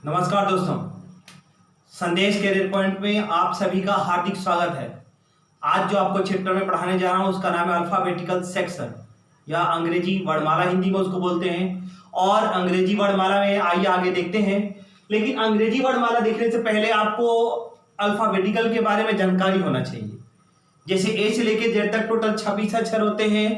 नमस्कार दोस्तों, संदेश कैरियर पॉइंट में आप सभी का हार्दिक स्वागत है। आज जो आपको चैप्टर में पढ़ाने जा रहा हूं उसका नाम है अल्फाबेटिकल सेक्शन या अंग्रेजी वर्णमाला, हिंदी में उसको बोलते हैं। और अंग्रेजी वर्णमाला में आइए आगे देखते हैं। लेकिन अंग्रेजी वर्णमाला देखने से पहले आपको अल्फाबेटिकल के बारे में जानकारी होना चाहिए। जैसे ए से लेके जेड तक टोटल 26 अक्षर होते हैं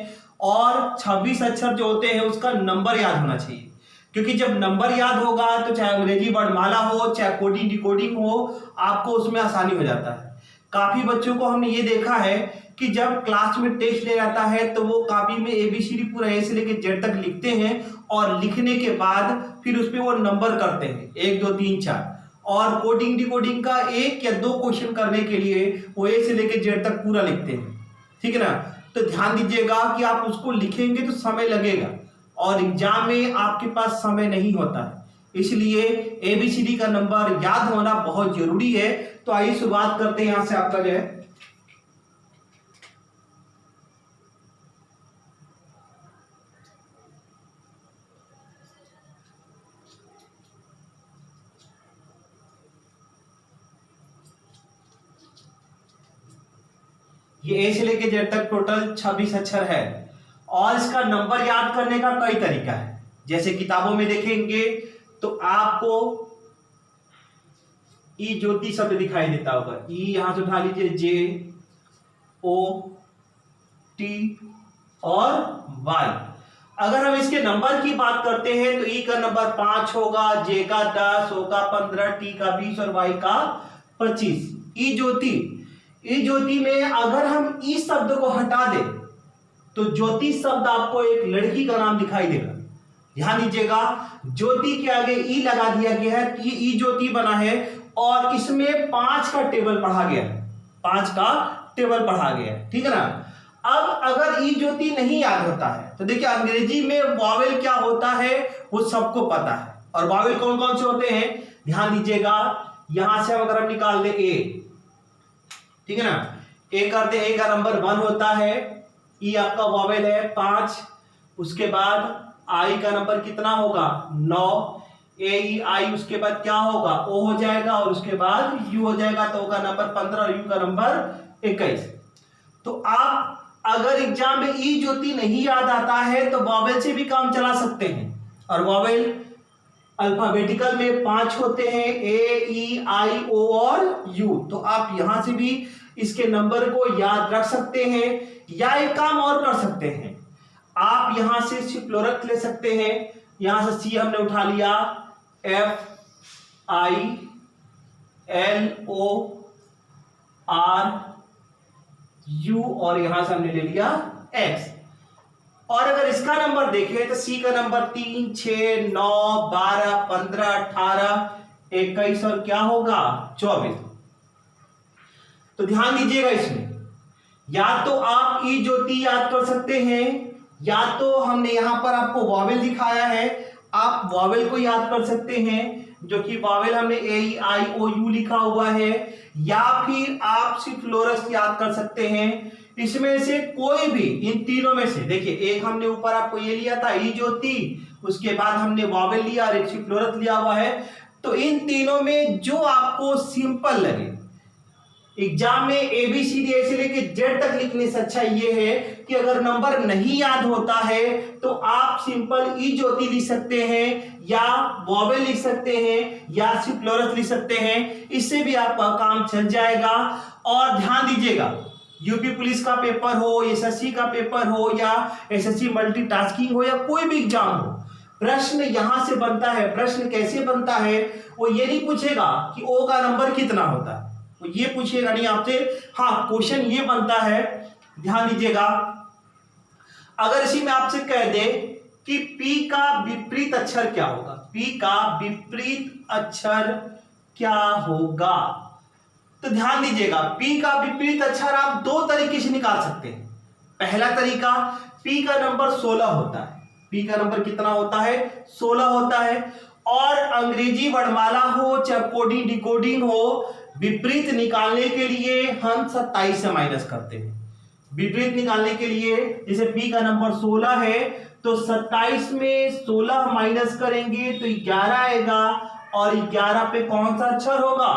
और 26 अक्षर जो होते हैं उसका नंबर याद होना चाहिए, क्योंकि जब नंबर याद होगा तो चाहे अंग्रेजी वर्णमाला हो चाहे कोडिंग डिकोडिंग हो, आपको उसमें आसानी हो जाता है। काफी बच्चों को हमने ये देखा है कि जब क्लास में टेस्ट ले जाता है तो वो कॉपी में एबीसीडी पूरा ए से लेके जेड तक लिखते हैं और लिखने के बाद फिर उस पर वो नंबर करते हैं 1 2 3 4। और कोडिंग डिकोडिंग का 1 या 2 क्वेश्चन करने के लिए वो ए से लेके जेड तक पूरा लिखते हैं, ठीक है ना। तो ध्यान दीजिएगा कि आप उसको लिखेंगे तो समय लगेगा और एग्जाम में आपके पास समय नहीं होता है, इसलिए एबीसीडी का नंबर याद होना बहुत जरूरी है। तो आइए शुरुआत करते हैं। यहां से आपका जो है ये ए से लेके जेड तक टोटल 26 अक्षर है और इसका नंबर याद करने का कई तरीका है। जैसे किताबों में देखेंगे तो आपको ई ज्योति शब्द दिखाई देता होगा। ई यहां से उठा लीजिए, जे ओ टी और वाई। अगर हम इसके नंबर की बात करते हैं तो ई का नंबर 5 होगा, जे का 10, ओ का 15, टी का 20 और वाई का 25। ई ज्योति में अगर हम ई शब्द को हटा दें तो ज्योति शब्द आपको एक लड़की का नाम दिखाई देगा। ध्यान दीजिएगा, ज्योति के आगे ई लगा दिया गया है, ये ई ज्योति बना है और इसमें 5 का टेबल पढ़ा गया है, 5 का टेबल पढ़ा गया है, ठीक है ना। अब अगर ई ज्योति नहीं याद होता है तो देखिए अंग्रेजी में वॉवेल क्या होता है वो सबको पता है। और वॉवेल कौन कौन से होते हैं ध्यान दीजिएगा। यहां से अगर हम निकाल दें ए, ठीक है ना, ए करते ए का नंबर 1 होता है, ई आपका वॉवेल है 5। उसके बाद आई का नंबर कितना होगा 9, ए ई आई, उसके बाद क्या होगा ओ हो जाएगा और उसके बाद यू हो जाएगा, तो ओ का नंबर 15 और यू का नंबर 21। तो आप अगर एग्जाम में ई ज्योति नहीं याद आता है तो वॉवेल से भी काम चला सकते हैं। और वॉवेल अल्फाबेटिकल में 5 होते हैं, ए ई आई ओ और यू। तो आप यहां से भी इसके नंबर को याद रख सकते हैं या एक काम और कर सकते हैं, आप यहां से सिर्फ ले सकते हैं। यहां से सी हमने उठा लिया, F I L O R U और यहां से हमने ले लिया एक्स। और अगर इसका नंबर देखें तो सी का नंबर 3 6 9 12 15 18 21 और क्या होगा 24। तो ध्यान दीजिएगा, इसमें या तो आप ई ज्योति याद कर सकते हैं या तो हमने यहां पर आपको वॉवेल दिखाया है, आप वॉवेल को याद कर सकते हैं, जो कि वॉवेल हमने ए ई आई ओ यू लिखा हुआ है, या फिर आप सिर्फ लोरस याद कर सकते हैं। इसमें से कोई भी इन तीनों में से देखिए, एक हमने ऊपर आपको ये लिया था ई ज्योति, उसके बाद हमने वॉवेल लिया और एक सिर्फ लोरस लिया हुआ है। तो इन तीनों में जो आपको सिंपल लगे, एग्जाम में एबीसीडी से लेके जेड तक लिखने से अच्छा ये है कि अगर नंबर नहीं याद होता है तो आप सिंपल ई ज्योति लिख सकते हैं या वॉवेल लिख सकते हैं या सिर्फ लोरस लिख सकते हैं, इससे भी आपका काम चल जाएगा। और ध्यान दीजिएगा, यूपी पुलिस का पेपर हो, एसएससी का पेपर हो या एसएससी मल्टीटास्किंग हो या कोई भी एग्जाम हो, प्रश्न यहां से बनता है। प्रश्न कैसे बनता है, वो ये नहीं पूछेगा कि ओ का नंबर कितना होता है, वो ये पूछेगा नहीं आपसे। हाँ, क्वेश्चन ये बनता है, ध्यान दीजिएगा, अगर इसी में आपसे कह दे कि P का विपरीत अक्षर क्या होगा, P का विपरीत अक्षर क्या होगा, तो ध्यान दीजिएगा P का विपरीत अक्षर आप 2 तरीके से निकाल सकते हैं। पहला तरीका, P का नंबर 16 होता है, P का नंबर कितना होता है 16 होता है। और अंग्रेजी वर्णमाला हो चाहे कोडिंग डिकोडिंग हो, विपरीत निकालने के लिए हम 27 से माइनस करते हैं। विपरीत निकालने के लिए जैसे P का नंबर 16 है तो 27 में 16 माइनस करेंगे तो 11 आएगा और 11 पे कौन सा अक्षर होगा,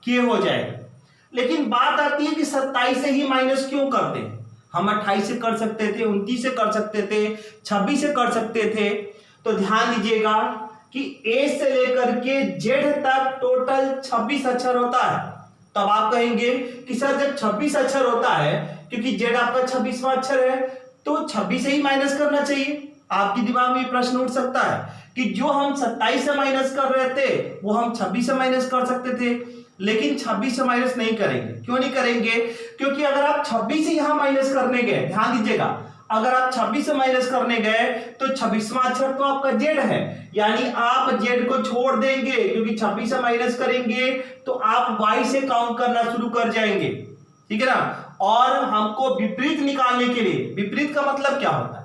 के हो जाएगा। लेकिन बात आती है कि 27 से ही माइनस क्यों करते हैं। हम 28 से कर सकते थे, 29 से कर सकते थे, 26 से कर सकते थे। तो ध्यान दीजिएगा कि ए से लेकर के जेड तक टोटल 26 अक्षर होता है। तब आप कहेंगे कि सर जब 26 अक्षर होता है, क्योंकि जेड आपका 26वां अक्षर है, तो 26 से ही माइनस करना चाहिए। आपके दिमाग में प्रश्न उठ सकता है कि जो हम 27 से माइनस कर रहे थे वो हम 26 से माइनस कर सकते थे, लेकिन 26 से माइनस नहीं करेंगे। क्यों नहीं करेंगे? क्योंकि अगर आप 26 से यहां माइनस करने गए, ध्यान दीजिएगा, अगर आप 26 से माइनस करने गए तो 26वां अक्षर तो आपका जेड है, यानी आप जेड को छोड़ देंगे, क्योंकि 26 से माइनस करेंगे तो आप वाई से काउंट करना शुरू कर जाएंगे। ठीक है ना। और हमको विपरीत निकालने के लिए, विपरीत का मतलब क्या होता है,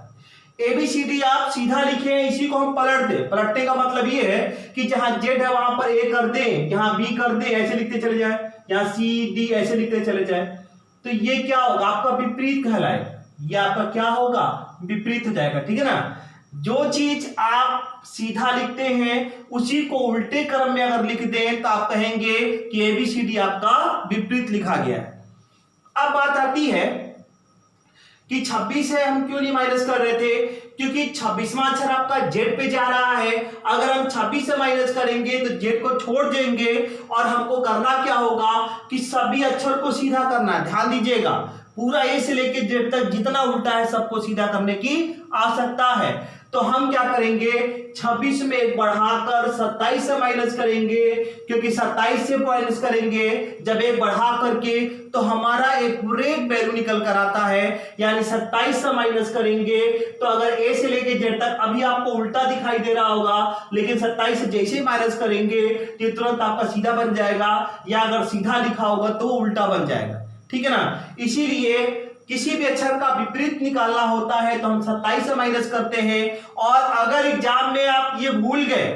एबीसीडी आप सीधा लिखे हैं, इसी को हम पलट दे। पलटने का मतलब ये है कि जहां जेड है वहां पर ए कर दें, यहां बी कर दें, ऐसे लिखते चले जाए, यहां सी डी ऐसे लिखते चले जाए, तो ये क्या होगा, आपका विपरीत कहलाएगा। ये आपका क्या होगा, विपरीत हो जाएगा। ठीक है ना। जो चीज आप सीधा लिखते हैं उसी को उल्टे क्रम में अगर लिख दें तो आप कहेंगे कि एबीसीडी आपका विपरीत लिखा गया है। अब बात आती है कि 26 है, हम क्यों नहीं माइनस कर रहे थे, क्योंकि 26वां अक्षर आपका जेड पे जा रहा है। अगर हम 26 से माइनस करेंगे तो जेड को छोड़ देंगे, और हमको करना क्या होगा कि सभी अक्षर को सीधा करना। ध्यान दीजिएगा, पूरा ए से लेके जेड तक जितना उल्टा है सबको सीधा करने की आवश्यकता है। तो हम क्या करेंगे, 26 में एक बढ़ाकर 27 से माइनस करेंगे, क्योंकि 27 से माइनस करेंगे जब एक बढ़ा करके तो हमारा एक ब्रेक वैल्यू निकल कर आता है, यानी 27 से माइनस करेंगे तो अगर ए से लेके जेड तक, अभी आपको उल्टा दिखाई दे रहा होगा, लेकिन 27 से जैसे ही माइनस करेंगे तो तुरंत आपका सीधा बन जाएगा, या अगर सीधा लिखा होगा तो उल्टा बन जाएगा। ठीक है ना। इसीलिए किसी भी अक्षर का विपरीत निकालना होता है तो हम 27 से माइनस करते हैं। और अगर एग्जाम में आप ये भूल गए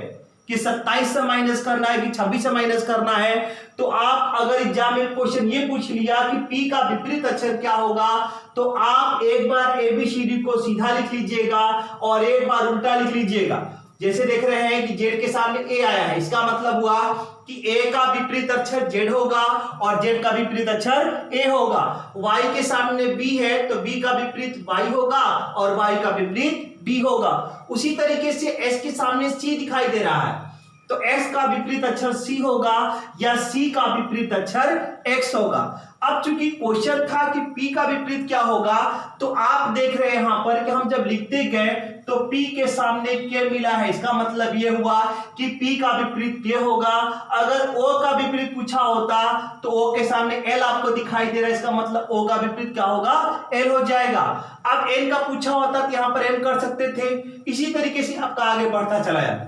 कि 27 से माइनस करना है कि 26 से माइनस करना है, तो आप अगर एग्जाम में क्वेश्चन ये पूछ लिया कि पी का विपरीत अक्षर क्या होगा, तो आप एक बार एबीसीडी को सीधा लिख लीजिएगा और एक बार उल्टा लिख लीजिएगा। जैसे देख रहे हैं कि जेड के सामने ए आया है, इसका मतलब हुआ कि ए का विपरीत अक्षर जेड होगा और जेड का विपरीत अक्षर ए होगा। वाई के सामने बी है तो बी का विपरीत वाई होगा और वाई का विपरीत बी होगा। उसी तरीके से एस के सामने सी दिखाई दे रहा है तो एस का विपरीत अक्षर सी होगा या सी का विपरीत अक्षर एक्स होगा। अब चूंकि क्वेश्चन था कि पी का विपरीत क्या होगा, तो आप देख रहे हैं यहां पर कि हम जब लिखते गए तो पी के सामने के मिला है, इसका मतलब यह हुआ कि पी का विपरीत के होगा। अगर ओ का विपरीत पूछा होता तो ओ के सामने एल आपको दिखाई दे रहा है, इसका मतलब ओ का विपरीत क्या होगा, एल हो जाएगा। अब एन का पूछा होता तो यहां पर एन कर सकते थे। इसी तरीके से आपका आगे बढ़ता चला जाता।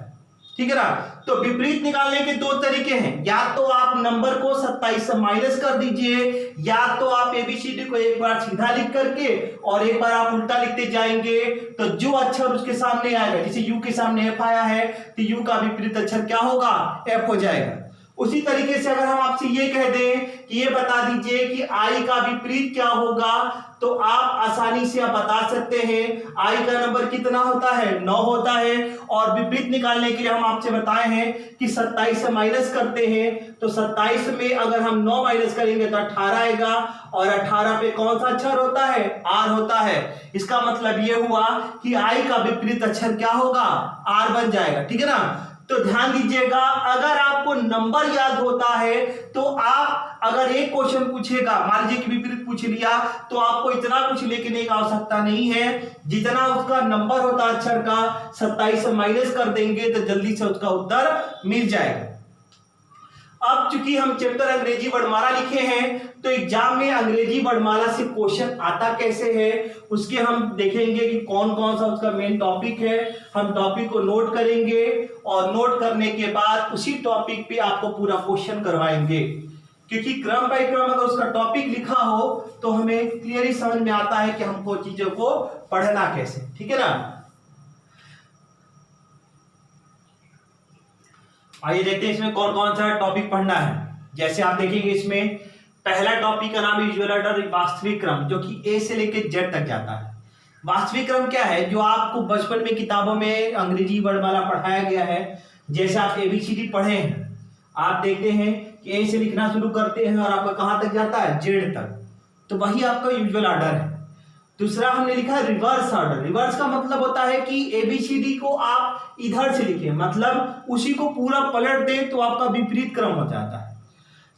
ठीक है ना। तो विपरीत निकालने के दो तरीके हैं, या तो आप नंबर को 27 से माइनस कर दीजिए, या तो आप एबीसीडी को एक बार सीधा लिख करके और एक बार आप उल्टा लिखते जाएंगे, तो जो अक्षर उसके सामने आएगा, जैसे यू के सामने एफ आया है तो यू का विपरीत अक्षर क्या होगा, एफ हो जाएगा। उसी तरीके से अगर हम आपसे ये कह दें कि ये बता दीजिए कि आई का विपरीत क्या होगा, तो आप आसानी से आप बता सकते हैं आई का नंबर कितना होता है, 9 होता है। और विपरीत निकालने के लिए हम आपसे बताए हैं कि 27 से माइनस करते हैं, तो 27 में अगर हम 9 माइनस करेंगे तो 18 आएगा, और 18 पे कौन सा अक्षर होता है, आर होता है। इसका मतलब ये हुआ कि आई का विपरीत अक्षर क्या होगा, आर बन जाएगा। ठीक है ना। तो ध्यान दीजिएगा, अगर आपको नंबर याद होता है तो आप अगर एक क्वेश्चन पूछेगा, मान लीजिए कि विपरीत पूछ लिया, तो आपको इतना कुछ लेने की आवश्यकता नहीं है, जितना उसका नंबर होता अक्षर का 27 से माइनस कर देंगे तो जल्दी से उसका उत्तर मिल जाएगा। अब चूंकि हम चैप्टर अंग्रेजी वर्णमाला लिखे हैं तो एग्जाम में अंग्रेजी वर्णमाला से क्वेश्चन आता कैसे है उसके हम देखेंगे कि कौन कौन सा उसका मेन टॉपिक है। हम टॉपिक को नोट करेंगे और नोट करने के बाद उसी टॉपिक पे आपको पूरा क्वेश्चन करवाएंगे, क्योंकि क्रम बाय क्रम अगर उसका टॉपिक लिखा हो तो हमें क्लियरली समझ में आता है कि हमको चीजों को पढ़ना कैसे। ठीक है ना। आइए देखते हैं इसमें कौन कौन सा टॉपिक पढ़ना है। जैसे आप देखेंगे इसमें पहला टॉपिक का नाम है यूजुअल ऑर्डर, वास्तविक क्रम, जो कि ए से लेकर जेड तक जाता है। वास्तविक क्रम क्या है, जो आपको बचपन में किताबों में अंग्रेजी वर्णमाला पढ़ाया गया है, जैसे आप ABCD पढ़े हैं, आप देखते हैं कि A से लिखना शुरू करते हैं और आपका कहां तक जाता है, Z तक, तो वही आपका यूजुअल ऑर्डर है। दूसरा हमने लिखा रिवर्स ऑर्डर। रिवर्स का मतलब होता है कि ABCD को आप इधर से लिखें, मतलब उसी को पूरा पलट दें तो आपका विपरीत क्रम हो जाता है।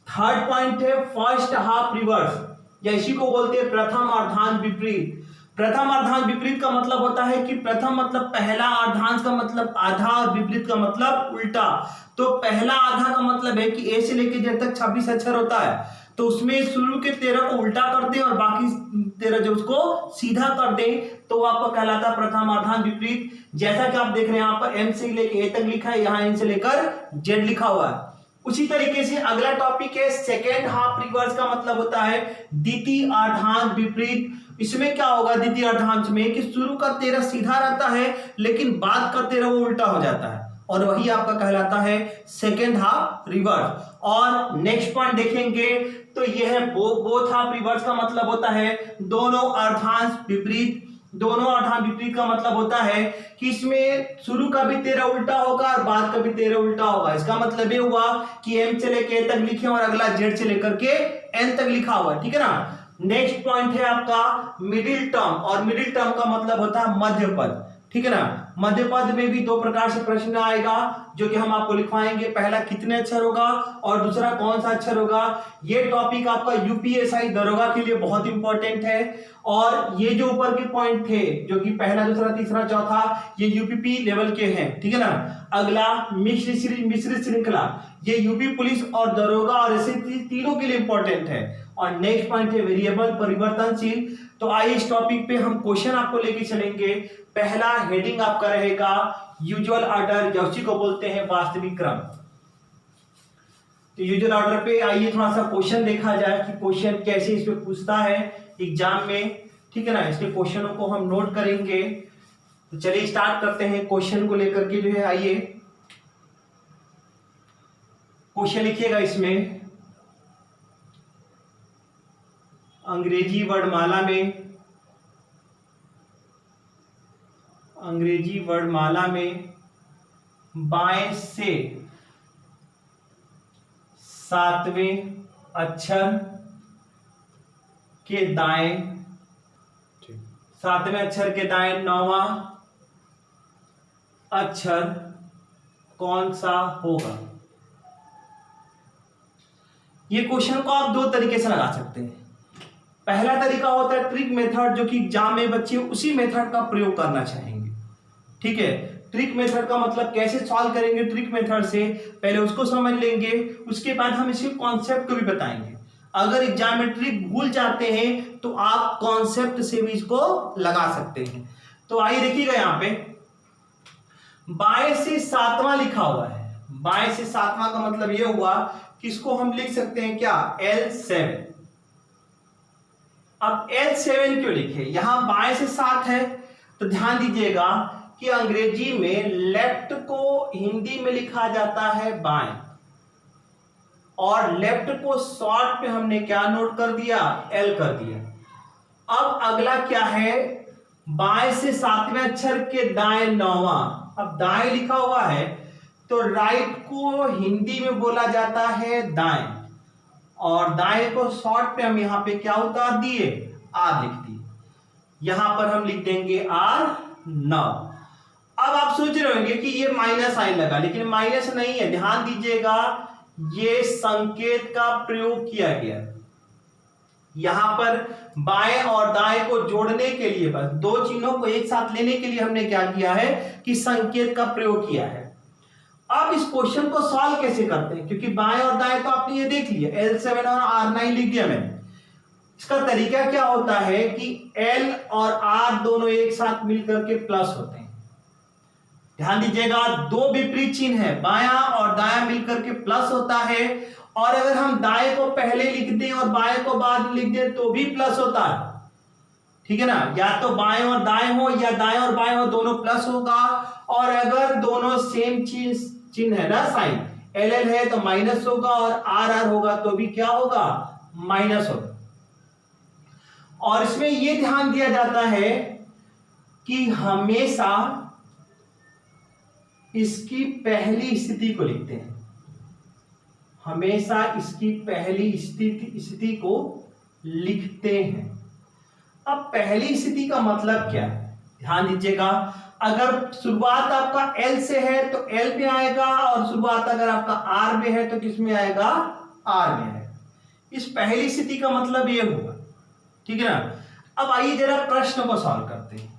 थर्ड पॉइंट है फर्स्ट हाफ रिवर्स, या इसी को बोलते हैं प्रथम अर्धांश विपरीत। प्रथम अर्धांश विपरीत का मतलब होता है कि प्रथम मतलब पहला, अर्धांश का मतलब आधा और विपरीत का मतलब उल्टा। तो पहला आधा का मतलब है कि A से लेकर Z तक 26 अक्षर होता है, तो उसमें शुरू के 13 को उल्टा कर दें और बाकी 13 जो उसको सीधा कर दें, तो वो आपका कहलाता है प्रथम अर्धांश विपरीत। जैसा कि आप देख रहे हैं यहाँ पर M से लेकर A तक लिखा है, यहाँ N से लेकर Z लिखा हुआ है। उसी तरीके से अगला टॉपिक है सेकेंड हाफ रिवर्स का मतलब होता है द्वितीय अर्धांश विपरीत। इसमें क्या होगा द्वितीय अर्धांश में कि शुरू का 13 सीधा रहता है लेकिन बाद का 13 वो उल्टा हो जाता है, और वही आपका कहलाता है सेकेंड हाफ रिवर्स। और नेक्स्ट पॉइंट देखेंगे तो यह है बोथ हाफ रिवर्स का मतलब होता है दोनों अर्धांश विपरीत। दोनों अर्धांश विपरीत का मतलब होता है कि इसमें शुरू का भी 13 उल्टा होगा और बाद का भी 13 उल्टा होगा। इसका मतलब ये हुआ कि M से लेकर A तक लिखे और अगला Z से लेकर के N तक लिखा हुआ, ठीक है ना। नेक्स्ट पॉइंट है आपका मिडिल टर्म, और मिडिल टर्म का मतलब होता है मध्य पद, ठीक है ना। मध्य पद में भी दो प्रकार से प्रश्न आएगा जो कि हम आपको लिखवाएंगे। पहला कितने अक्षर होगा और दूसरा कौन सा अक्षर होगा। ये टॉपिक आपका UPSI दरोगा के लिए बहुत इंपॉर्टेंट है। और ये जो ऊपर के पॉइंट थे जो कि पहला, दूसरा, तीसरा, चौथा, ये UPP लेवल के हैं, ठीक है ना। अगला मिश्र श्रृंखला, ये यूपी पुलिस और दरोगा और ऐसे तीनों के लिए इंपॉर्टेंट है। और नेक्स्ट पॉइंट है वेरिएबल परिवर्तनशील। तो आइए इस टॉपिक पे हम क्वेश्चन आपको लेके चलेंगे। पहला हेडिंग आपका रहेगा यूजुअल ऑर्डर, या उसी को बोलते हैं वास्तविक क्रम। तो यूजुअल ऑर्डर पे आइए थोड़ा सा क्वेश्चन देखा जाए कि क्वेश्चन कैसे इस पे पूछता है एग्जाम में, ठीक है ना। इसके क्वेश्चनों को हम नोट करेंगे। तो चलिए स्टार्ट करते हैं क्वेश्चन को लेकर के जो है। आइए क्वेश्चन लिखिएगा इसमें अंग्रेजी वर्णमाला में बाएं से सातवें अक्षर के दाएं, सातवें अक्षर के दाएं नौवां अक्षर कौन सा होगा। ये क्वेश्चन को आप दो तरीके से लगा सकते हैं। पहला तरीका होता है ट्रिक मेथड, जो कि एग्जाम में बच्चे उसी मेथड का प्रयोग करना चाहेंगे, ठीक है। ट्रिक मेथड का मतलब कैसे सॉल्व करेंगे ट्रिक मेथड से, पहले उसको समझ लेंगे, उसके बाद हम इसके कॉन्सेप्ट को भी बताएंगे। अगर एग्जाम में ट्रिक भूल जाते हैं तो आप कॉन्सेप्ट से भी इसको लगा सकते हैं। तो आइए देखिएगा, यहाँ पे बाएं से सातवां लिखा हुआ है। बाएं से सातवां का मतलब यह हुआ कि इसको हम लिख सकते हैं क्या, L7। अब L7 क्यों लिखे, यहां बाएं से 7 है, तो ध्यान दीजिएगा कि अंग्रेजी में लेफ्ट को हिंदी में लिखा जाता है बाएं, और लेफ्ट को शॉर्ट पे हमने क्या नोट कर दिया, L कर दिया। अब अगला क्या है, बाएं से सातवें अक्षर के दाएं नौवां। अब दाएं लिखा हुआ है तो राइट को हिंदी में बोला जाता है दाएं, और दाएं को शॉर्ट पे हम यहां पे क्या उतार दिए, R लिख दिए। यहां पर हम लिख देंगे R9। अब आप सोच रहे होंगे कि ये माइनस साइन लगा, लेकिन माइनस नहीं है। ध्यान दीजिएगा, ये संकेत का प्रयोग किया गया। यहां पर बाएं और दाएं को जोड़ने के लिए, बस दो चिन्हों को एक साथ लेने के लिए हमने क्या किया है कि संकेत का प्रयोग किया है। अब इस क्वेश्चन को सॉल्व कैसे करते हैं, क्योंकि बाएं और दाएं तो आपने ये देख लिया, L7 और R9 लिख दिया मैंने। इसका तरीका क्या होता है कि L और R दोनों एक साथ मिलकर के प्लस होते हैं। ध्यान दीजिएगा, दो विपरीत चिन्ह है, बायां और दायां मिलकर के प्लस होता है। और अगर हम दाएं को पहले लिख दें और बाएं को बाद में लिख दें तो भी प्लस होता है, ठीक है ना। या तो बाएं और दाएं हो या दाएं और बाएं हो, दोनों प्लस होगा। और अगर दोनों सेम चिन्ह है ना, साइन LL है तो माइनस होगा, और RR होगा तो भी क्या होगा, माइनस होगा। और इसमें यह ध्यान दिया जाता है कि हमेशा इसकी पहली स्थिति को लिखते हैं, हमेशा इसकी पहली स्थिति को लिखते हैं। अब पहली स्थिति का मतलब क्या है, ध्यान दीजिएगा। अगर शुरुआत आपका L से है तो L में आएगा, और शुरुआत अगर आपका R में है तो किस में आएगा, R में आएगा। इस पहली स्थिति का मतलब ये हुआ, ठीक है ना। अब आइए जरा प्रश्न को सॉल्व करते हैं।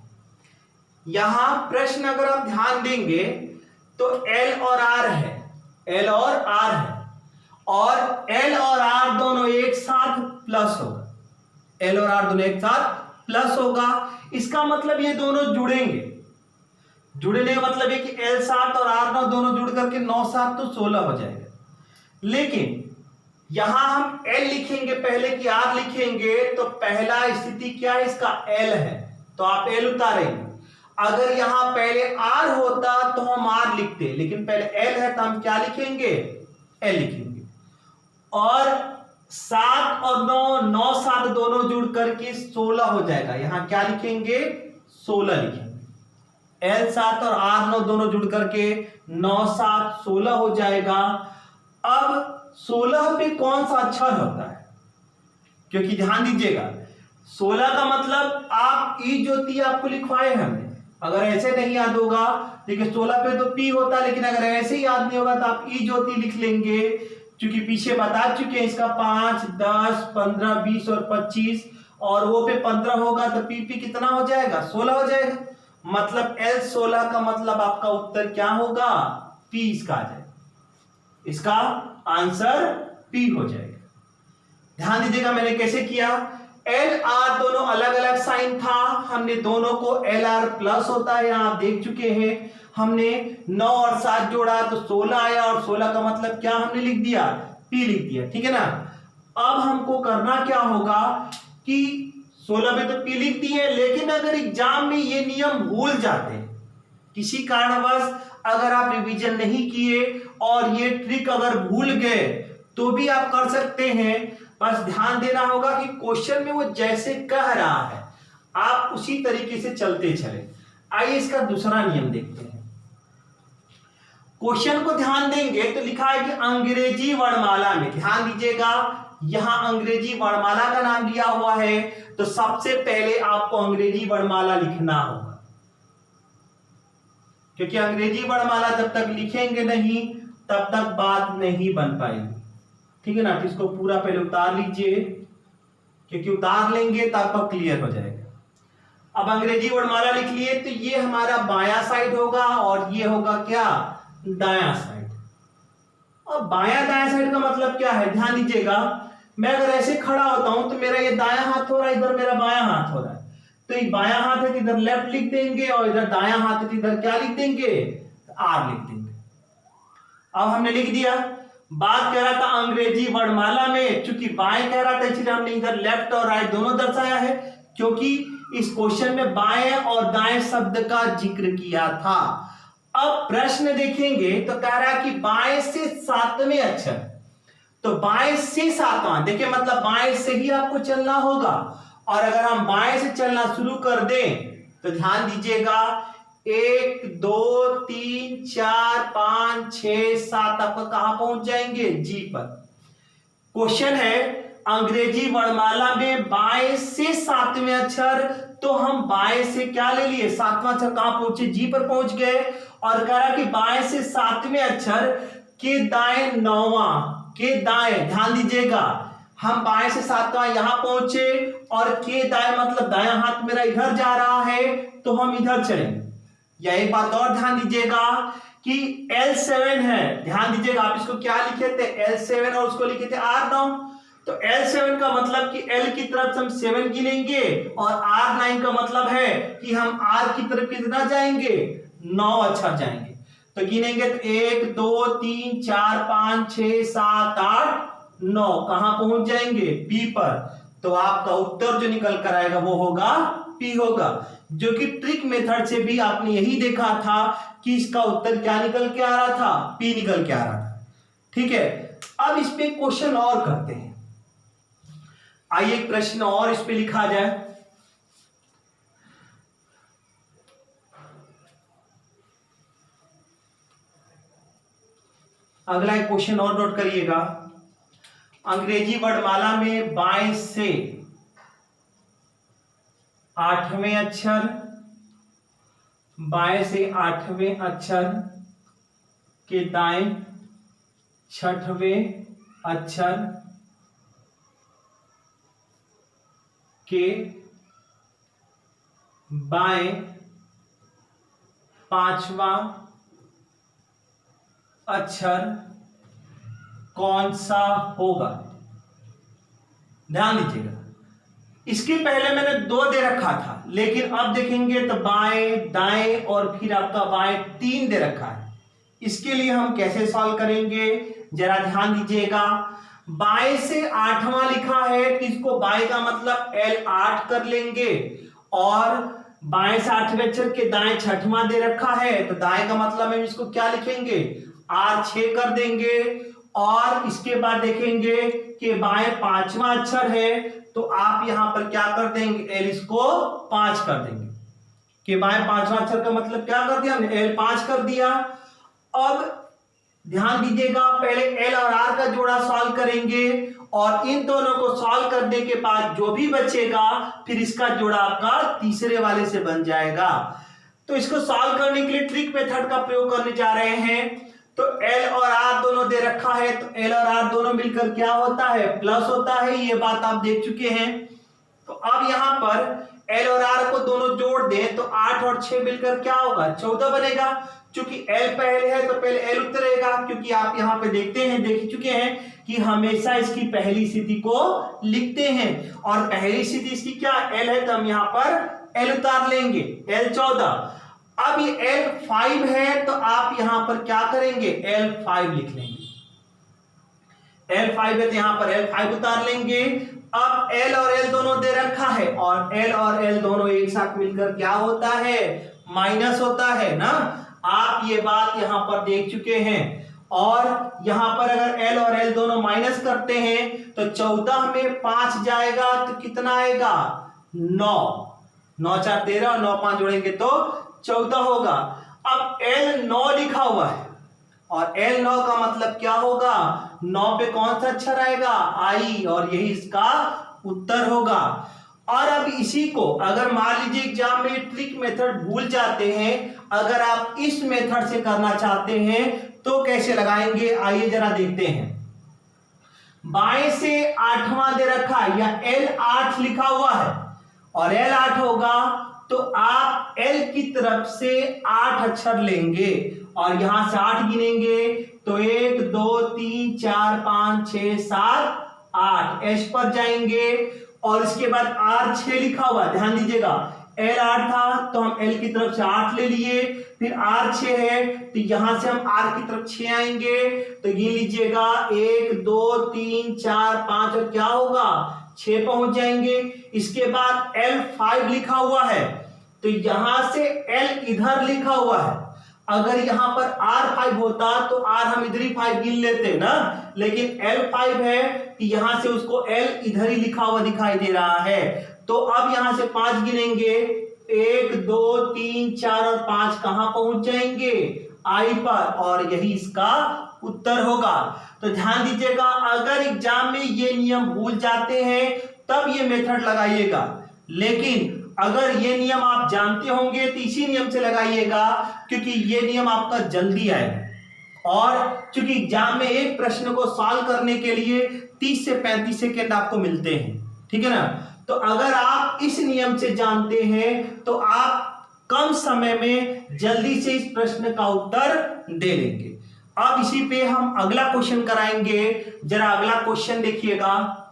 यहां प्रश्न अगर आप ध्यान देंगे तो L और R है, L और R है, और L और R दोनों एक साथ प्लस होगा, L और R दोनों एक साथ प्लस होगा। इसका मतलब ये दोनों जुड़ेंगे। जुड़ने का मतलब है कि L 7 और R 9 दोनों जुड़ करके 9 7 तो 16 हो जाएगा। लेकिन यहां हम L लिखेंगे पहले कि R लिखेंगे, तो पहला स्थिति क्या है, इसका L है, तो आप L उतारेंगे। अगर यहां पहले R होता तो हम R लिखते, लेकिन पहले L है तो हम क्या लिखेंगे, L लिखेंगे। और 7 और 9, 9 7 दोनों जुड़ करके 16 हो जाएगा। यहां क्या लिखेंगे, 16 लिखेंगे। L 7 और R 9 दोनों जुड़ करके 9 7 16 हो जाएगा। अब 16 पे कौन सा अक्षर होता है, क्योंकि ध्यान दीजिएगा 16 का मतलब आप ई ज्योति आपको लिखवाए हमने, अगर ऐसे नहीं याद होगा, देखिए 16 पे तो पी होता है, लेकिन अगर ऐसे ही याद नहीं होगा तो आप ई ज्योति लिख लेंगे, क्योंकि पीछे बता चुके हैं इसका 5 10 15 20 और 25, और वो पे 15 होगा तो पी पी कितना हो जाएगा, 16 हो जाएगा। मतलब L 16 का मतलब आपका उत्तर क्या होगा, पी इसका आ जाएगा, इसका आंसर पी हो जाएगा। ध्यान दीजिएगा मैंने कैसे किया, एल आर दोनों अलग अलग साइन था, हमने दोनों को एल आर प्लस होता है यहां आप देख चुके हैं। हमने 9 और 7 जोड़ा तो 16 आया, और 16 का मतलब क्या हमने लिख दिया, पी लिख दिया, ठीक है ना। अब हमको करना क्या होगा कि 16 में तो पी लिख दिए, लेकिन अगर एग्जाम में ये नियम भूल जाते हैं, किसी कारणवश अगर आप रिवीजन नहीं किए और ये ट्रिक अगर भूल गए तो भी आप कर सकते हैं। बस ध्यान देना होगा कि क्वेश्चन में वो जैसे कह रहा है आप उसी तरीके से चलते चले। आइए इसका दूसरा नियम देखते हैं। क्वेश्चन को ध्यान देंगे तो लिखा है कि अंग्रेजी वर्णमाला में, ध्यान दीजिएगा यहां अंग्रेजी वर्णमाला का नाम दिया हुआ है, तो सबसे पहले आपको अंग्रेजी वर्णमाला लिखना होगा, क्योंकि अंग्रेजी वर्णमाला जब तक लिखेंगे नहीं तब तक बात नहीं बन पाएगी, ठीक है ना। तो इसको पूरा पहले उतार लीजिए, क्योंकि उतार लेंगे तो आपका क्लियर हो जाएगा। अब अंग्रेजी वर्णमाला लिख लिए तो ये हमारा बायां साइड होगा और ये होगा क्या, दायां साइड। अब बायां दायां साइड का मतलब क्या है, ध्यान दीजिएगा मैं अगर ऐसे खड़ा होता हूं तो मेरा ये दायां हाथ हो रहा है, इधर मेरा बायां हाथ हो रहा है, तो ये बायां हाथ है तो इधर लेफ्ट लिख देंगे, और इधर दायां हाथ है तो इधर क्या लिख देंगे, आर लिख देंगे। अब हमने लिख दिया। बात कह रहा था अंग्रेजी वर्णमाला में, चूंकि बाएं कह रहा था इसलिए हमने इधर लेफ्ट और राइट दोनों दर्शाया है, क्योंकि इस क्वेश्चन में बाएं और दाएं शब्द का जिक्र किया था। अब प्रश्न देखेंगे तो कह रहा है कि बाएं से 7वें अक्षर, तो बाएं से 7वां, देखिए मतलब बाएं से ही आपको चलना होगा, और अगर हम बाएं से चलना शुरू कर दें तो ध्यान दीजिएगा 1 2 3 4 5 6 7 आपका कहां पहुंच जाएंगे, जी पर। क्वेश्चन है अंग्रेजी वर्णमाला में बाएं से 7वें अक्षर, तो हम बाएं से क्या ले लिए, 7वां अक्षर कहां पहुंचे, जी पर पहुंच गए, और कह रहा कि बाएं से 7वें अक्षर के दाएं 9वां के दाएं, ध्यान दीजिएगा हम बाएं से 7वां यहां पहुंचे, और के दाएं मतलब दायां हाथ मेरा इधर जा रहा है तो हम इधर चलेंगे। या एक बात और ध्यान दीजिएगा कि L7 है, ध्यान दीजिएगा आप इसको क्या लिखे थे, L7, और उसको लिखे थे R9, तो L7 का मतलब कि L की तरफ से हम 7 गिनेंगे, और R9 का मतलब है कि हम R की तरफ कितना जाएंगे, 9 अक्षर जाएंगे। तो गिनेंगे तो 1 2 3 4 5 6 7 8 9 कहां पहुंच जाएंगे, P पर। तो आपका उत्तर जो निकल कर आएगा वो होगा P होगा, जो कि ट्रिक मेथड से भी आपने यही देखा था कि इसका उत्तर क्या निकल के आ रहा था, P निकल के आ रहा था, ठीक है। अब इस पे क्वेश्चन और करते हैं। आइए एक प्रश्न और इस पे लिखा जाए। अगला एक क्वेश्चन और नोट करिएगा। अंग्रेजी वर्णमाला में बाएं से 8वें अक्षर, बाएं से 8वें अक्षर के दाएं 6वें अक्षर के बाएं 5वां अक्षर कौन सा होगा? ध्यान दीजिएगा, इसके पहले मैंने 2 दे रखा था, लेकिन अब देखेंगे तो बाएं, दाएं और फिर आपका बाएं 3 दे रखा है। इसके लिए हम कैसे सॉल्व करेंगे जरा ध्यान दीजिएगा। बाएं से 8वां लिखा है तो इसको बाएं का मतलब L8 कर लेंगे, और बाएं से 8वें अक्षर के दाएं 6वां दे रखा है तो दाएं का मतलब हम इसको क्या लिखेंगे, R6 कर देंगे। और इसके बाद देखेंगे कि बाएं 5वां अक्षर है तो आप यहां पर क्या कर देंगे, L इसको 5 कर देंगे, कि बाएं 5वां अक्षर का मतलब क्या कर दिया हमने, L5 कर दिया। अब ध्यान दीजिएगा, पहले L और R का जोड़ा सॉल्व करेंगे और इन दोनों को सॉल्व करने के बाद जो भी बचेगा फिर इसका जोड़ा आपका तीसरे वाले से बन जाएगा। तो इसको सॉल्व करने के लिए ट्रिक मेथड का प्रयोग करने जा रहे हैं। तो L और R दोनों दे रखा है तो L और R दोनों मिलकर क्या होता है, प्लस होता है, ये बात आप देख चुके हैं। तो अब यहां पर L और R को दोनों जोड़ दें तो 8 और 6 मिलकर क्या होगा, 14 बनेगा। क्योंकि L पहले है तो पहले L उतरेगा, क्योंकि आप यहां पे देखते हैं, देख चुके हैं कि हमेशा इसकी पहली स्थिति को लिखते हैं, और पहली स्थिति इसकी क्या L है तो हम यहां पर L उतार लेंगे, L 14। अब ये L5 है तो आप यहां पर क्या करेंगे, L5 लिख लेंगे। L5 है तो यहां पर L5 उतार लेंगे। अब L और L दोनों दे रखा है और L और L दोनों एक साथ मिलकर क्या होता है, माइनस होता है ना। आप ये बात यहां पर देख चुके हैं। और यहां पर अगर L और L दोनों माइनस करते हैं तो 14 में 5 जाएगा तो कितना आएगा, 9। 9 4 13 और 9 5 जोड़ेंगे तो 14 होगा। अब L9 लिखा हुआ है और L9 का मतलब क्या होगा, 9 पे कौन सा अक्षर आएगा, आई, और यही इसका उत्तर होगा। और अब इसी को अगर मान लीजिए एग्जाम में ट्रिक मेथड भूल जाते हैं, अगर आप इस मेथड से करना चाहते हैं तो कैसे लगाएंगे, आइए जरा देखते हैं। बाएं से 8वां दे रखा है या L8 लिखा हुआ है और L8 होगा तो आप L की तरफ से 8 अक्षर लेंगे और यहां से 8 गिनेंगे तो 1 2 3 4 5 6 7 8 H पर जाएंगे और इसके बाद R6 लिखा हुआ, ध्यान दीजिएगा L8 था तो हम L की तरफ से 8 ले लिए, फिर R6 है तो यहां से हम R की तरफ 6 आएंगे तो गिन लीजिएगा 1 2 3 4 5 और क्या होगा 6 पहुंच जाएंगे। इसके बाद L5 लिखा हुआ है तो यहां से L इधर लिखा हुआ है, अगर यहां पर R5 होता तो R हम इधर ही 5 गिन लेते ना, लेकिन L5 है कि यहां से उसको L इधर ही लिखा हुआ दिखाई दे रहा है। तो अब यहां से 5 गिनेंगे 1 2 3 4 और 5 कहां पहुंच जाएंगे, I पर, और यही इसका उत्तर होगा। तो ध्यान दीजिएगा, अगर एग्जाम में ये नियम भूल जाते हैं तब ये मेथड लगाइएगा, लेकिन अगर ये नियम आप जानते होंगे तो इसी नियम से लगाइएगा, क्योंकि ये नियम आपका जल्दी आएगा। और क्योंकि एग्जाम में एक प्रश्न को सॉल्व करने के लिए 30 से 35 सेकेंड आपको मिलते हैं, ठीक है ना। तो अगर आप इस नियम से जानते हैं तो आप कम समय में जल्दी से इस प्रश्न का उत्तर दे लेंगे। अब इसी पे हम अगला क्वेश्चन कराएंगे, जरा अगला क्वेश्चन देखिएगा।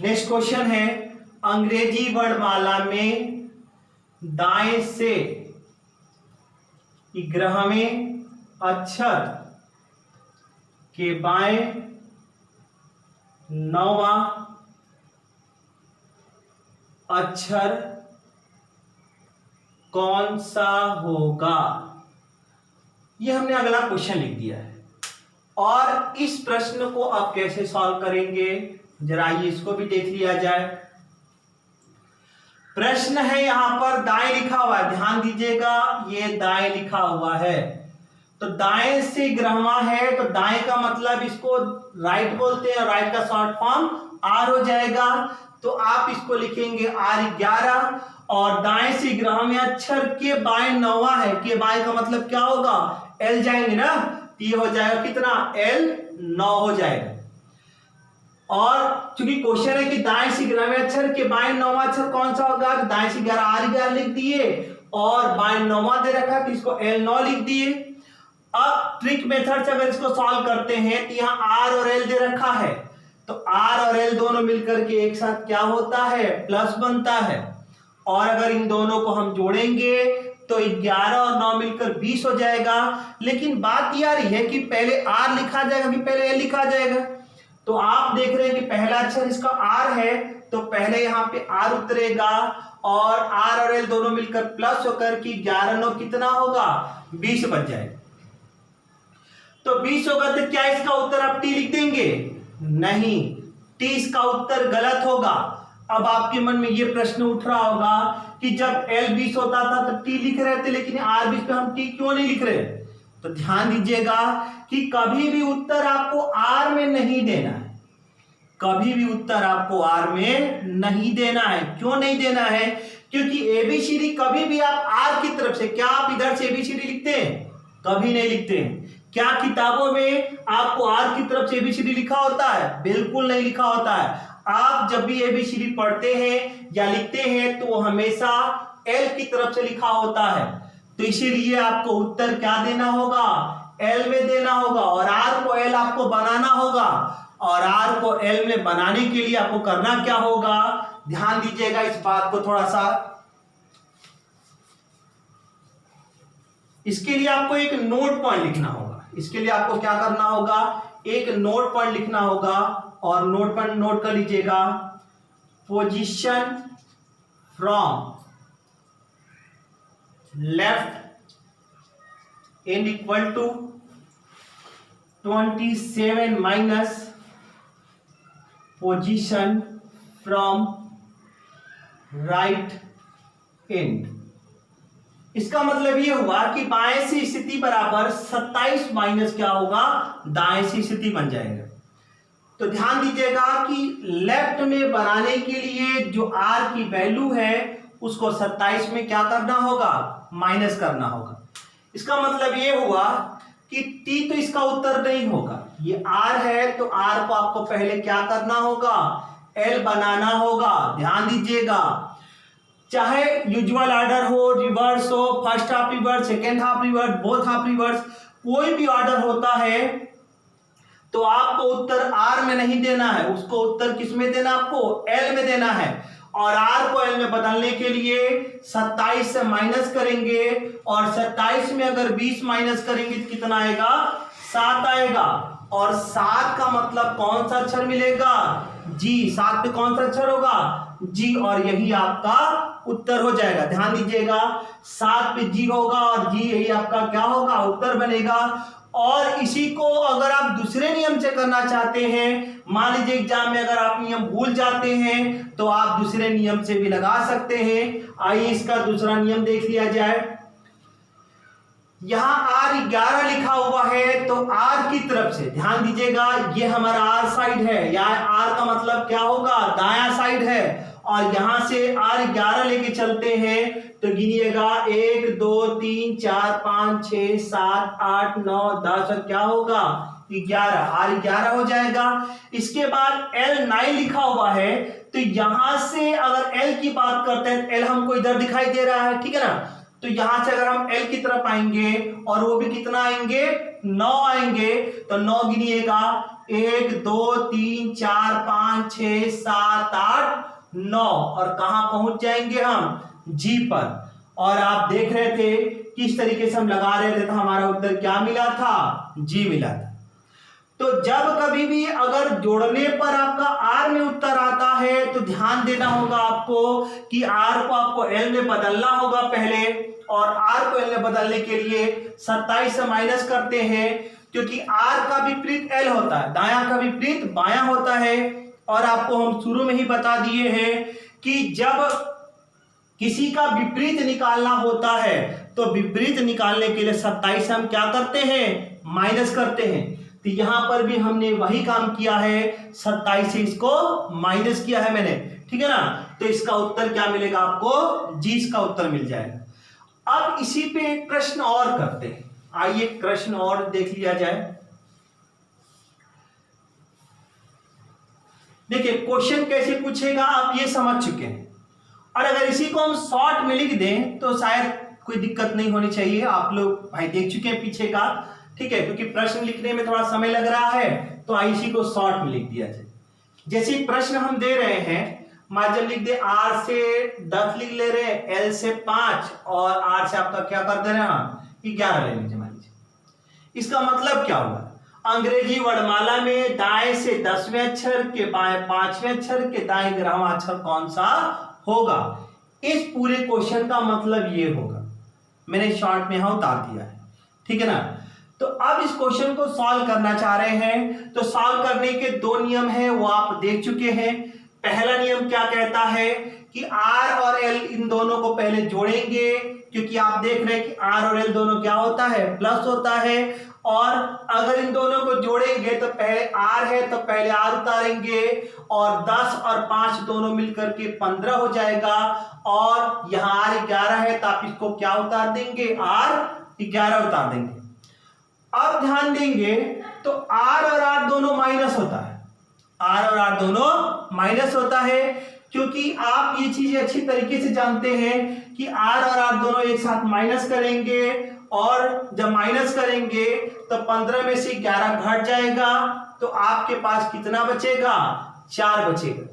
नेक्स्ट क्वेश्चन है, अंग्रेजी वर्णमाला में दाएं से 11वें अक्षर के बाएं 9वां अक्षर कौन सा होगा। यह हमने अगला क्वेश्चन लिख दिया है और इस प्रश्न को आप कैसे सॉल्व करेंगे जरा आइए इसको भी देख लिया जाए। प्रश्न है यहां पर दाएं लिखा हुआ है, ध्यान दीजिएगा, ये दाएं लिखा हुआ है। तो दाएं से ग्रहमा है, तो दाएं का मतलब इसको राइट बोलते हैं, राइट का शॉर्ट फॉर्म आर हो जाएगा। तो आप इसको लिखेंगे R11, और दाएं से ग्रहम अक्षर के बाएं नौवा है, के बाएं का मतलब क्या होगा, L जाएंगे ना, तो ये हो जाएगा कितना, L9 हो जाएगा। और चूंकि क्वेश्चन है कि दाएं से ग्रहम अक्षर के बाएं नौवा अक्षर कौन सा होगा, तो दाएं से 11 R11 लिख दिए, और बाएं नौवा दे रखा तो इसको L9 लिख दिए। अब ट्रिक मेथड से अगर इसको सॉल्व करते हैं तो यहाँ R और L दे रखा है, तो R और L दोनों मिलकर के एक साथ क्या होता है, प्लस बनता है। और अगर इन दोनों को हम जोड़ेंगे तो 11 और 9 मिलकर 20 हो जाएगा। लेकिन बात यह आ रही है कि पहले R लिखा जाएगा कि पहले L लिखा जाएगा। तो आप देख रहे हैं कि पहला अक्षर इसका R है, तो पहले यहाँ पे R उतरेगा, और R और L दोनों मिलकर प्लस होकर कि 11 9 कितना होगा, 20 बन जाएगा। तो 20 होगा तो क्या इसका उत्तर आप T लिख देंगे, नहीं, T इसका उत्तर गलत होगा। अब आपके मन में ये प्रश्न उठ रहा होगा कि जब L 20 होता था तो T लिख रहे थे, लेकिन R 20 पे हम T क्यों नहीं लिख रहे। तो ध्यान दीजिएगा कि कभी भी उत्तर आपको R में नहीं देना है, कभी भी उत्तर आपको R में नहीं देना है। क्यों नहीं देना है, क्योंकि ABCD कभी भी आप R की तरफ से, क्या आप इधर से ABCD लिखते हैं, कभी नहीं लिखते हैं। क्या किताबों में आपको R की तरफ से ABCD लिखा होता है, बिल्कुल नहीं लिखा होता है। आप जब भी ABCD पढ़ते हैं या लिखते हैं तो वो हमेशा L की तरफ से लिखा होता है। तो इसीलिए आपको उत्तर क्या देना होगा, L में देना होगा, और R को L आपको बनाना होगा। और R को L में बनाने के लिए आपको करना क्या होगा, ध्यान दीजिएगा इस बात को थोड़ा सा। इसके लिए आपको एक नोट पॉइंट लिखना होगा। इसके लिए आपको क्या करना होगा, एक नोट पॉइंट लिखना होगा, और नोट पॉइंट नोट कर लीजिएगा, position from left end equal to 27 minus position from right end. इसका मतलब ये हुआ कि बाएं से स्थिति बराबर 27 माइनस क्या होगा, दाएं से स्थिति बन जाएगा। तो ध्यान दीजिएगा कि लेफ्ट में बनाने के लिए जो R की वैल्यू है उसको 27 में क्या करना होगा, माइनस करना होगा। इसका मतलब ये हुआ कि T तो इसका उत्तर नहीं होगा, ये R है, तो R को आपको पहले क्या करना होगा, L बनाना होगा। ध्यान दीजिएगा, चाहे यूजुअल ऑर्डर हो, रिवर्स हो, first half reverse, second half reverse, both half reverse, कोई भी ऑर्डर होता है तो आपको उत्तर R में नहीं देना है, उसको उत्तर किस में देना, आपको L में देना है। और R को L में बदलने के लिए 27 से माइनस करेंगे, और 27 में अगर 20 माइनस करेंगे तो कितना आएगा, 7 आएगा। और 7 का मतलब कौन सा अक्षर मिलेगा, G। 7 पे कौन सा अक्षर होगा, G, और यही आपका उत्तर हो जाएगा। ध्यान दीजिएगा, 7 पे G होगा और G यही आपका क्या होगा, उत्तर बनेगा। और इसी को अगर आप दूसरे नियम से करना चाहते हैं, मान लीजिए एग्जाम में अगर आप नियम भूल जाते हैं तो आप दूसरे नियम से भी लगा सकते हैं। आइए इसका दूसरा नियम देख लिया जाए। यहां R11 लिखा हुआ है, तो R की तरफ से ध्यान दीजिएगा, ये हमारा R साइड है, या R का मतलब क्या होगा, दायां साइड है। और यहां से R11 लेके चलते हैं तो गिनिएगा 1 2 3 4 5 6 7 8 9 10, और क्या होगा, 11, R11 हो जाएगा। इसके बाद L9 लिखा हुआ है, तो यहां से अगर L की बात करते हैं, L हमको इधर दिखाई दे रहा है, ठीक है ना। तो यहां से अगर हम L की तरफ आएंगे और वो भी कितना आएंगे, 9 आएंगे, तो 9 गिनिएगा 1 2 3 4 5 6 7 8 9, और कहां पहुंच जाएंगे हम, G पर। और आप देख रहे थे किस तरीके से हम लगा रहे थे, तो हमारा उत्तर क्या मिला था, G मिला था। तो जब कभी भी अगर जोड़ने पर आपका R में उत्तर आता है तो ध्यान देना होगा आपको कि R को आपको L में बदलना होगा पहले, और R को L में बदलने के लिए 27 से माइनस करते हैं, क्योंकि R का विपरीत L होता है, दायां का विपरीत बायां होता है। और आपको हम शुरू में ही बता दिए हैं कि जब किसी का विपरीत निकालना होता है तो विपरीत निकालने के लिए 27 हम क्या करते हैं, माइनस करते हैं। तो यहां पर भी हमने वही काम किया है, 27 से इसको माइनस किया है मैंने, ठीक है ना। तो इसका उत्तर क्या मिलेगा आपको, जी इसका उत्तर मिल जाएगा। अब इसी पे एक प्रश्न और करते हैं, आइए प्रश्न और देख लिया जाए। देखिए क्वेश्चन कैसे पूछेगा आप ये समझ चुके हैं, और अगर इसी को हम शॉर्ट में लिख दें तो शायद कोई दिक्कत नहीं होनी चाहिए। आप लोग भाई देख चुके हैं पीछे का, ठीक है, क्योंकि प्रश्न लिखने में थोड़ा समय लग रहा है तो इसी को शॉर्ट में लिख दिया जाए। जैसे प्रश्न हम दे रहे हैं, माध्यम लिख दे, R से 10 लिख ले रहे हैं, L से 5 और R से आपका क्या कर दे रहे हैं 11 ले लीजिए मान लीजिए। इसका मतलब क्या हुआ, अंग्रेजी वर्णमाला में दाएं से 10वें अक्षर के बाएं 5वें अक्षर के दाएं 11वां अक्षर कौन सा होगा। इस पूरे क्वेश्चन का मतलब ये होगा, मैंने शॉर्ट में यहां उतार दिया है, ठीक है ना। तो अब इस क्वेश्चन को सॉल्व करना चाह रहे हैं, तो सॉल्व करने के दो नियम हैं, वो आप देख चुके हैं। पहला नियम क्या कहता है कि R और L इन दोनों को पहले जोड़ेंगे, क्योंकि आप देख रहे हैं कि R और L दोनों क्या होता है, प्लस होता है। और अगर इन दोनों को जोड़ेंगे तो पहले R है तो पहले R उतारेंगे, और 10 और 5 दोनों मिलकर के 15 हो जाएगा, और यहाँ R 11 है तो आप इसको क्या उतार देंगे, R 11 उतार देंगे। अब ध्यान देंगे तो R और R दोनों माइनस होता है, R और R दोनों माइनस होता है, क्योंकि आप ये चीजें अच्छी तरीके से जानते हैं कि R और R दोनों एक साथ माइनस करेंगे, और जब माइनस करेंगे तो 15 में से 11 घट जाएगा, तो आपके पास कितना बचेगा, 4 बचेगा।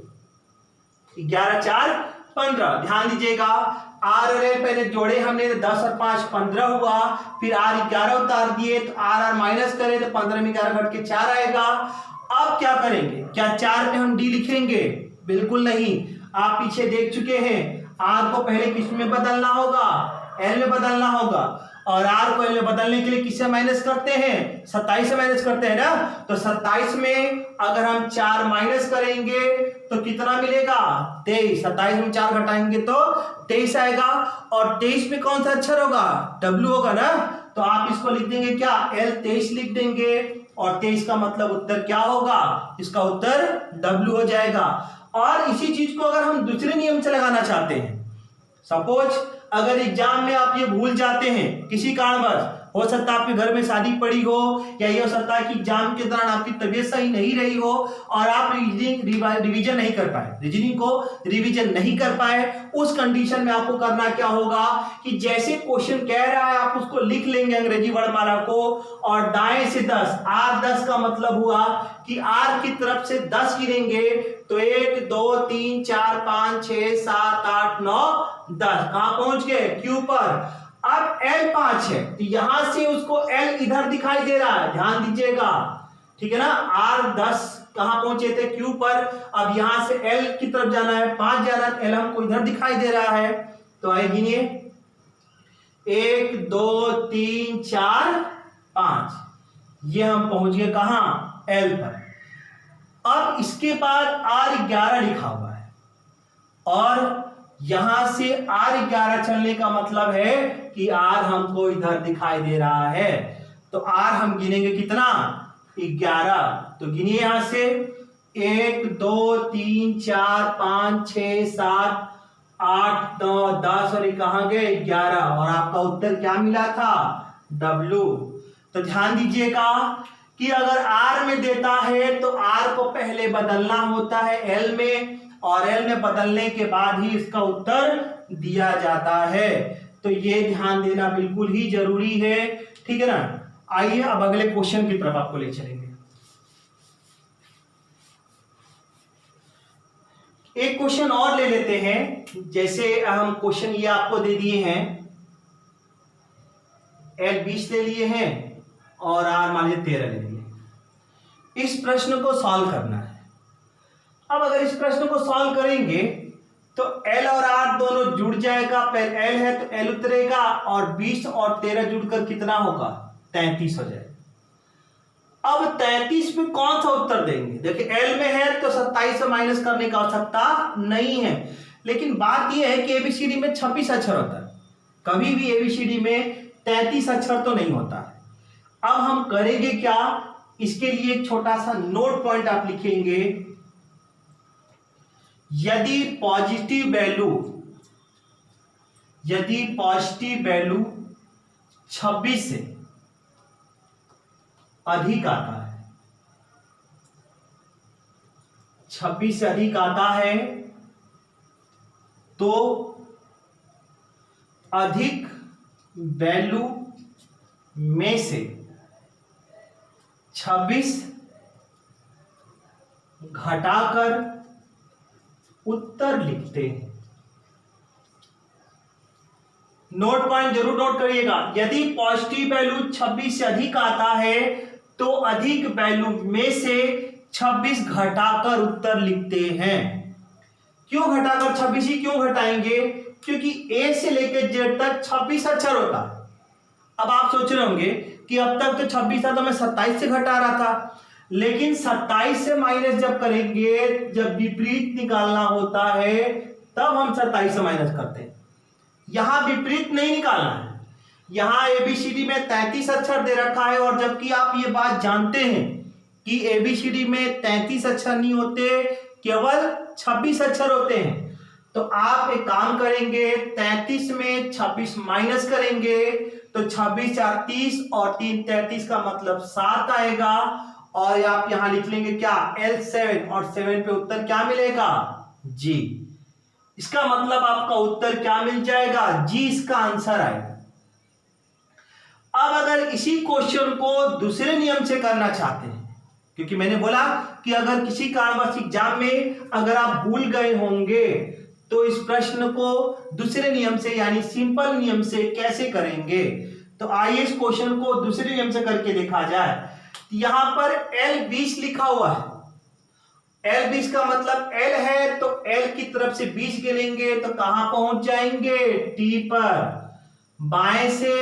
11 4 15। ध्यान दीजिएगा, R और L पहले जोड़े हमने, 10 और 5 15 हुआ, फिर R 11 उतार दिए तो R माइनस करें तो 15 में 11 घट के 4 आएगा। अब क्या करेंगे, क्या 4 पे हम D लिखेंगे, बिल्कुल नहीं। आप पीछे देख चुके हैं, R को पहले किस में बदलना होगा, L में बदलना होगा, और R को L में बदलने के लिए किससे माइनस करते हैं, 27 से माइनस करते हैं ना। तो 27 में अगर हम 4 माइनस करेंगे तो कितना मिलेगा, 23। 27 में 4 घटाएंगे तो 23 आएगा, और 23 में कौन सा अक्षर होगा, W होगा ना। तो आप इसको लिख देंगे क्या, L 23 लिख देंगे, और 23 का मतलब उत्तर क्या होगा, इसका उत्तर W हो जाएगा। और इसी चीज को अगर हम दूसरे नियम से लगाना चाहते हैं, सपोज अगर एग्जाम में आप ये भूल जाते हैं किसी कारणवश, हो सकता है आपके घर में शादी पड़ी हो, या ये हो सकता है कि एग्जाम के दौरान आपकी तबीयत सही नहीं रही हो और आप रिवीजन नहीं कर पाए, रीजनिंग को रिवीजन नहीं कर पाए, उस कंडीशन में आपको करना क्या होगा कि जैसे क्वेश्चन कह रहा है आप उसको लिख लेंगे अंग्रेजी वर्णमाला को, और दाएं से 10, R 10 का मतलब हुआ कि R की तरफ से 10 गिनेंगे, तो 1 2 3 4 5 6 7 8 9 10, कहां पहुंच गए, Q पर। अब L 5 है तो यहां से उसको L इधर दिखाई दे रहा है, ध्यान दीजिएगा, ठीक है ना। R 10 कहां पहुंचे थे, Q पर। अब यहां से L की तरफ जाना है, 5 जा रहा है, L हमको इधर दिखाई दे रहा है, तो आइए गिनिए, 1 2 3 4 5, ये हम पहुंच गए कहां, L पर। अब इसके बाद R 11 लिखा हुआ है, और यहां से R 11 चलने का मतलब है कि R हमको इधर दिखाई दे रहा है, तो R हम गिनेंगे कितना, 11। तो गिनिए यहां से, 1 2 3 4 5 6 7 8 9 10, और ये कहां गए, 11, और आपका उत्तर क्या मिला था, W। तो ध्यान दीजिएगा कि अगर R में देता है तो R को पहले बदलना होता है L में, और L में बदलने के बाद ही इसका उत्तर दिया जाता है। तो ये ध्यान देना बिल्कुल ही जरूरी है, ठीक है ना। आइए अब अगले क्वेश्चन की तरफ आपको ले चलेंगे। एक क्वेश्चन और ले लेते हैं, जैसे हम क्वेश्चन ये आपको दे दिए हैं, L 20 ले लिए हैं और R मान लीजिए 13 ले लिए। इस प्रश्न को सॉल्व करना है। अब अगर इस प्रश्न को सॉल्व करेंगे तो L और R दोनों जुड़ जाएगा, पहले L है तो L उतरेगा, और 20 और 13 जुड़कर कितना होगा, 33 हो जाएगा। अब 33 में कौन सा उत्तर देंगे, देखिए L में है तो 27 से माइनस करने की आवश्यकता नहीं है, लेकिन बात यह है कि एबीसीडी में 26 अक्षर होता है, कभी भी एबीसीडी में 33 अक्षर तो नहीं होता है। अब हम करेंगे क्या, इसके लिए एक छोटा सा नोट पॉइंट आप लिखेंगे। यदि पॉजिटिव वैल्यू 26 से अधिक आता है, 26 से अधिक आता है, तो अधिक वैल्यू में से 26 घटाकर उत्तर लिखते हैं। नोट पॉइंट जरूर नोट करिएगा। यदि पॉजिटिव वैल्यू 26 से अधिक आता है तो अधिक वैल्यू में से 26 घटाकर उत्तर लिखते हैं। क्यों घटाकर 26 ही क्यों घटाएंगे? क्योंकि ए से लेकर जेड तक 26 अक्षर होता है। अब आप सोच रहे होंगे कि अब तक तो 26 था तो मैं 27 से घटा रहा था, लेकिन 27 से माइनस जब करेंगे, जब विपरीत निकालना होता है तब हम 27 से माइनस करते हैं। यहां विपरीत नहीं निकालना है, यहां एबीसीडी में 33 अक्षर दे रखा है, और जबकि आप ये बात जानते हैं कि एबीसीडी में 33 अक्षर नहीं होते, केवल 26 अक्षर होते हैं। तो आप एक काम करेंगे, 33 में 26 माइनस करेंगे तो 26 4 30 और 3 33 का मतलब 7 आएगा, और आप यहां लिख लेंगे क्या, L7, और 7 पे उत्तर क्या मिलेगा, जी। इसका मतलब आपका उत्तर क्या मिल जाएगा, जी इसका आंसर आएगा। अब अगर इसी क्वेश्चन को दूसरे नियम से करना चाहते हैं, क्योंकि मैंने बोला कि अगर किसी कारणवश एग्जाम में अगर आप भूल गए होंगे तो इस प्रश्न को दूसरे नियम से यानी सिंपल नियम से कैसे करेंगे, तो आइए इस क्वेश्चन को दूसरे नियम से करके देखा जाए। यहां पर L20 लिखा हुआ है, L20 का मतलब L है, तो L की तरफ से 20 गिनेंगे तो कहां पहुंच जाएंगे, T पर। बाएं से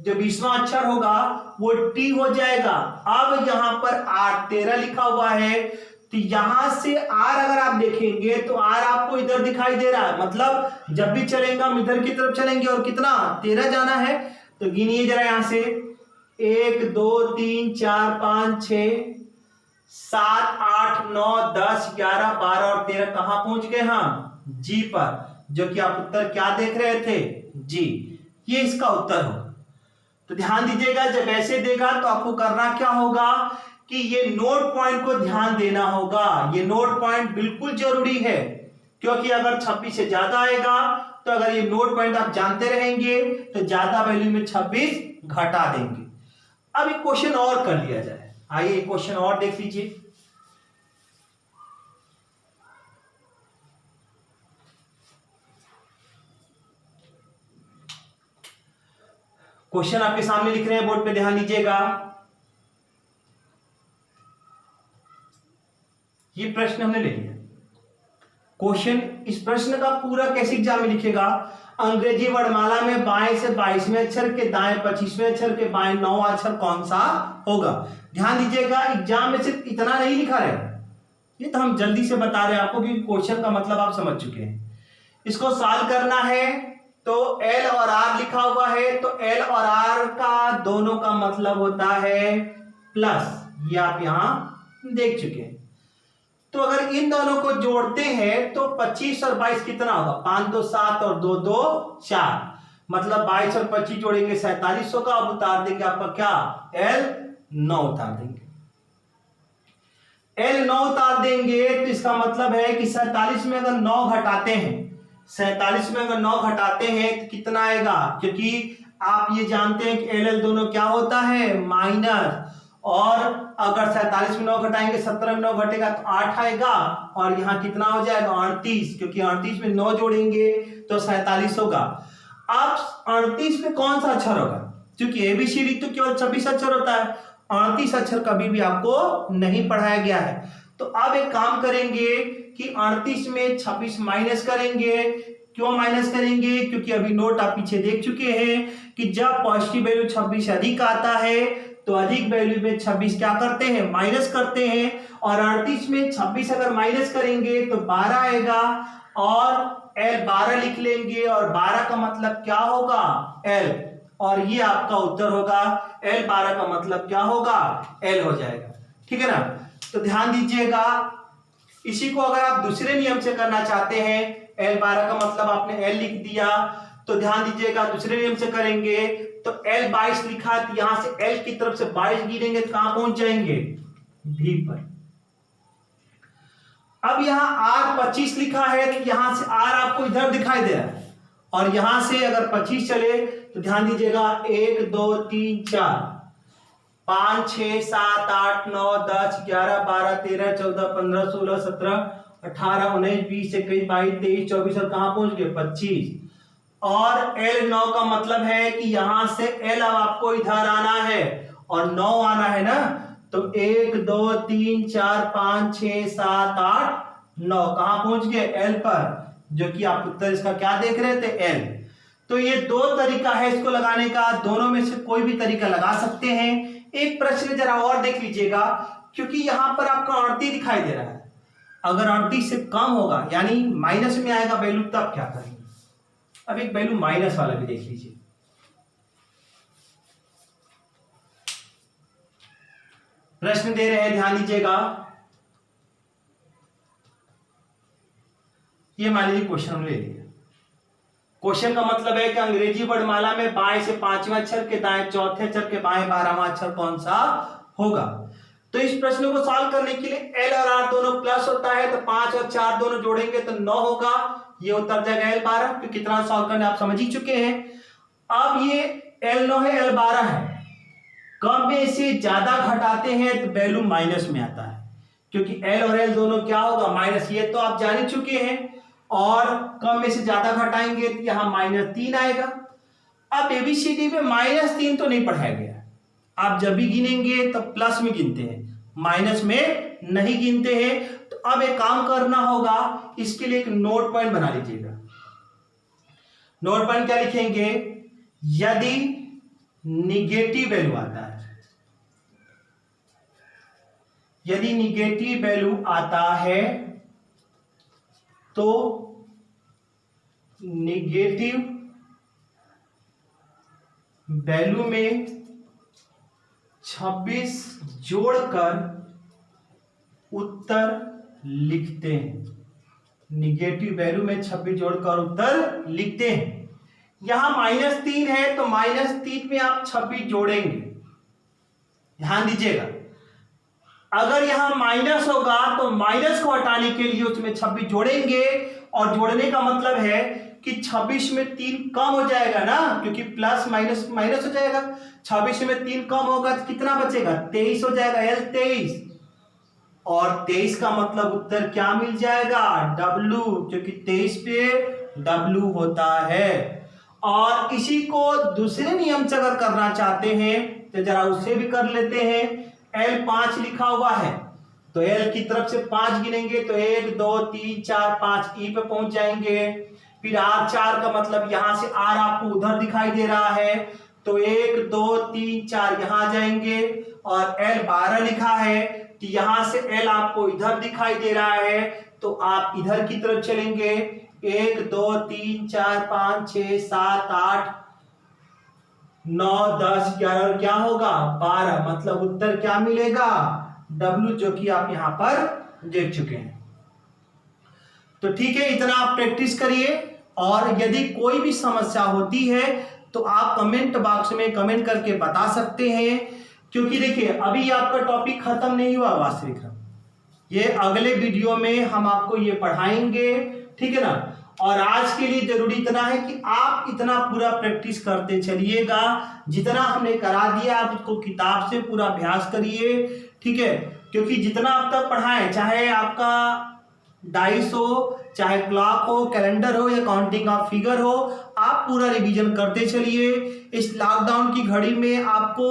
जो 20वां अक्षर होगा वो T हो जाएगा। अब यहां पर 8 13 लिखा हुआ है, तो यहां से R अगर आप देखेंगे तो R आपको इधर दिखाई दे रहा है, मतलब जब भी चलेंगे हम इधर की तरफ चलेंगे, और कितना 13 जाना है। तो गिनिए जरा यहां से, 1 2 3 4 5 6 7 8 9 10 11 12 और 13 कहां पहुंच गए हम, जी पर, जो कि आप उत्तर क्या देख रहे थे, जी। ये इसका उत्तर होगा। तो ध्यान दीजिएगा, जब ऐसे देगा तो आपको करना क्या होगा कि ये नोट पॉइंट को ध्यान देना होगा। ये नोट पॉइंट बिल्कुल जरूरी है, क्योंकि अगर 26 से ज्यादा आएगा तो अगर ये नोट पॉइंट आप जानते रहेंगे तो ज्यादा वैल्यू में 26 घटा देंगे। अब एक क्वेश्चन और कर लिया जाए, आइए एक क्वेश्चन और देख लीजिए। क्वेश्चन आपके सामने लिख रहे हैं, बोर्ड पे ध्यान दीजिएगा। ये प्रश्न हमने ले लिया। क्वेश्चन, इस प्रश्न का पूरा कैसे एग्जाम में लिखेगा, अंग्रेजी वर्णमाला में बाएं से 22वें अक्षर के दाएं 25वें अक्षर के बाएं 9वां अक्षर कौन सा होगा। ध्यान दीजिएगा, एग्जाम में सिर्फ इतना नहीं लिखा रहे, ये तो हम जल्दी से बता रहे हैं आपको, क्योंकि क्वेश्चन का मतलब आप समझ चुके हैं। इसको सॉल्व करना है तो L और R लिखा हुआ है, तो L और R का दोनों का मतलब होता है प्लस, ये आप यहां देख चुके हैं। तो अगर इन दोनों को जोड़ते हैं तो 25 और 22 कितना होगा, 5 2 7 और 2 2 4, मतलब 22 और 25 जोड़ेंगे 47 होगा। अब उतार देंगे आपका क्या, L 9 उतार देंगे, L 9 उतार देंगे, तो इसका मतलब है कि 47 में अगर 9 घटाते हैं, 47 में अगर 9 घटाते हैं तो कितना आएगा, क्योंकि आप ये जानते हैं कि LL दोनों क्या होता है, माइनस, और अगर 47 में 9 घटाएंगे 17 में 9 घटेगा तो 8 आएगा, और यहां कितना हो जाएगा 38, क्योंकि 38 में 9 जोड़ेंगे तो 47 होगा। अब 38 में कौन सा अक्षर होगा, क्योंकि एबीसीडी तो केवल 26 अक्षर होता है, 38 अक्षर कभी भी आपको नहीं पढ़ाया गया है। तो अब एक काम करेंगे कि 38 में 26 माइनस करेंगे। क्यों माइनस करेंगे, क्योंकि अभी नोट आप पीछे देख चुके हैं कि जब पॉजिटिव वैल्यू 26 से अधिक आता है तो अधिक वैल्यू में 26 क्या करते हैं, माइनस करते हैं, और 38 में 26 अगर माइनस करेंगे तो 12 आएगा, और L 12 लिख लेंगे और 12 का मतलब क्या होगा L, और ये आपका उत्तर होगा L 12 का मतलब क्या होगा L हो जाएगा। ठीक है ना। तो ध्यान दीजिएगा, इसी को अगर आप दूसरे नियम से करना चाहते हैं, L 12 का मतलब आपने L लिख दिया, तो ध्यान दीजिएगा दूसरे नियम से करेंगे तो L 22 लिखा है, तो यहां से L की तरफ से 22 गिनेंगे तो कहां पहुंच जाएंगे V पर। अब यहां R 25 लिखा है तो यहां से R आपको इधर दिखाई दे रहा है, और यहां से अगर 25 चले तो ध्यान दीजिएगा 1 2 3 4 5 6 7 8 9 10 11 12 13 14 15 16 17 18 19 20 21 22 23 24 और कहां पहुंच गए 25। और L 9 का मतलब है कि यहां से L अब आपको इधर आना है और 9 आना है ना, तो 1 2 3 4 5 6 7 8 9 कहां पहुंच गए L पर, जो कि आप उत्तर इसका क्या देख रहे थे L। तो ये दो तरीका है इसको लगाने का, दोनों में से कोई भी तरीका लगा सकते हैं। एक प्रश्न जरा और देख लीजिएगा, क्योंकि यहां पर आपका 38 दिखाई दे रहा है, अगर 38 से कम होगा यानी माइनस में आएगा वैल्यू, तब क्या करेंगे। अब एक वैल्यू माइनस वाला भी देख लीजिए। प्रश्न दे रहे हैं, ध्यान दीजिएगा। ये मान लीजिए क्वेश्चन ले लिया। क्वेश्चन का मतलब है कि अंग्रेजी वर्णमाला में बाएं से 5वें अक्षर के दाएं चौथे अक्षर के बाएं 12वां अक्षर कौन सा होगा। तो इस प्रश्न को सॉल्व करने के लिए L और R दोनों प्लस होता है, तो 5 और 4 दोनों जोड़ेंगे तो 9 होगा, ये उत्तर जाएगा L 12। तो कितना सॉल्व करने आप समझ ही चुके हैं। अब ये L 9 है, L 12 है, कम में से ज्यादा घटाते हैं तो वैल्यू माइनस में आता है, क्योंकि L और L दोनों क्या होगा माइनस, ये तो आप जान ही चुके हैं। और कम में से ज्यादा घटाएंगे तो यहां -3 आएगा। अब ABCD में -3 तो नहीं पढ़ाया गया, आप जब भी गिनेंगे तो प्लस में गिनते हैं, माइनस में नहीं गिनते हैं। तो अब एक काम करना होगा, इसके लिए एक नोट पॉइंट बना लीजिएगा। नोट पॉइंट क्या लिखेंगे, यदि निगेटिव वैल्यू आता है, यदि निगेटिव वैल्यू आता है तो निगेटिव वैल्यू में 26 जोड़कर उत्तर लिखते हैं। निगेटिव वैल्यू में 26 जोड़कर उत्तर लिखते हैं। यहां -3 है तो -3 में आप 26 जोड़ेंगे। ध्यान दीजिएगा, अगर यहां माइनस होगा तो माइनस को हटाने के लिए उसमें 26 जोड़ेंगे, और जोड़ने का मतलब है कि 26 में 3 कम हो जाएगा ना, क्योंकि प्लस माइनस माइनस हो जाएगा। 26 में 3 कम होगा तो कितना बचेगा 23 हो जाएगा, L 23। और 23 का मतलब उत्तर क्या मिल जाएगा W, क्योंकि 23 पे W होता है। और इसी को दूसरे नियम से अगर करना चाहते हैं तो जरा उससे भी कर लेते हैं। L 5 लिखा हुआ है तो L की तरफ से 5 गिनेंगे तो 1 2 3 4 5 E पे पहुंच जाएंगे। फिर R 4 का मतलब यहां से R आपको उधर दिखाई दे रहा है तो 1 2 3 4 यहां आ जाएंगे। और L 12 लिखा है तो यहां से L आपको इधर दिखाई दे रहा है तो आप इधर की तरफ चलेंगे। 1 2 3 4 5 6 7 8 9 10 11 और क्या होगा 12, मतलब उत्तर क्या मिलेगा W, जो कि आप यहां पर देख चुके हैं। तो ठीक है, इतना आप प्रैक्टिस करिए, और यदि कोई भी समस्या होती है तो आप कमेंट बॉक्स में कमेंट करके बता सकते हैं। क्योंकि देखिए अभी आपका टॉपिक खत्म नहीं हुआ वास्तविक, ये अगले वीडियो में हम आपको ये पढ़ाएंगे, ठीक है ना। और आज के लिए जरूरी इतना है कि आप इतना पूरा प्रैक्टिस करते चलिएगा, जितना हमने करा दिया आप उसको किताब से पूरा अभ्यास करिए, ठीक है। क्योंकि जितना अब तक पढ़ाएं, चाहे आपका डाइस हो, चाहे क्लॉक हो, कैलेंडर हो या काउंटिंग ऑफ फिगर हो, आप पूरा रिवीजन करते चलिए। इस लॉकडाउन की घड़ी में आपको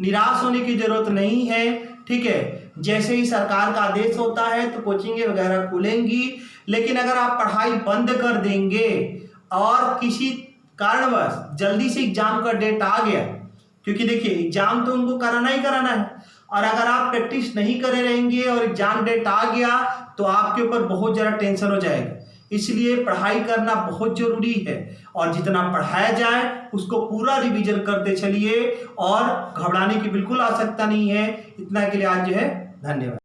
निराश होने की जरूरत नहीं है, ठीक है। जैसे ही सरकार का आदेश होता है तो कोचिंगें वगैरह खुलेंगी, लेकिन अगर आप पढ़ाई बंद कर देंगे और किसी कारणवश जल्दी से एग्जाम का डेट आ गया, क्योंकि देखिए एग्जाम तो उनको कराना ही कराना है, और अगर आप प्रैक्टिस नहीं करे रहेंगे और एग्जाम डेट आ गया तो आपके ऊपर बहुत ज़्यादा टेंशन हो जाएगा। इसलिए पढ़ाई करना बहुत जरूरी है और जितना पढ़ाया जाए उसको पूरा रिवीजन करते चलिए और घबराने की बिल्कुल आवश्यकता नहीं है। इतना के लिए आज जो है धन्यवाद।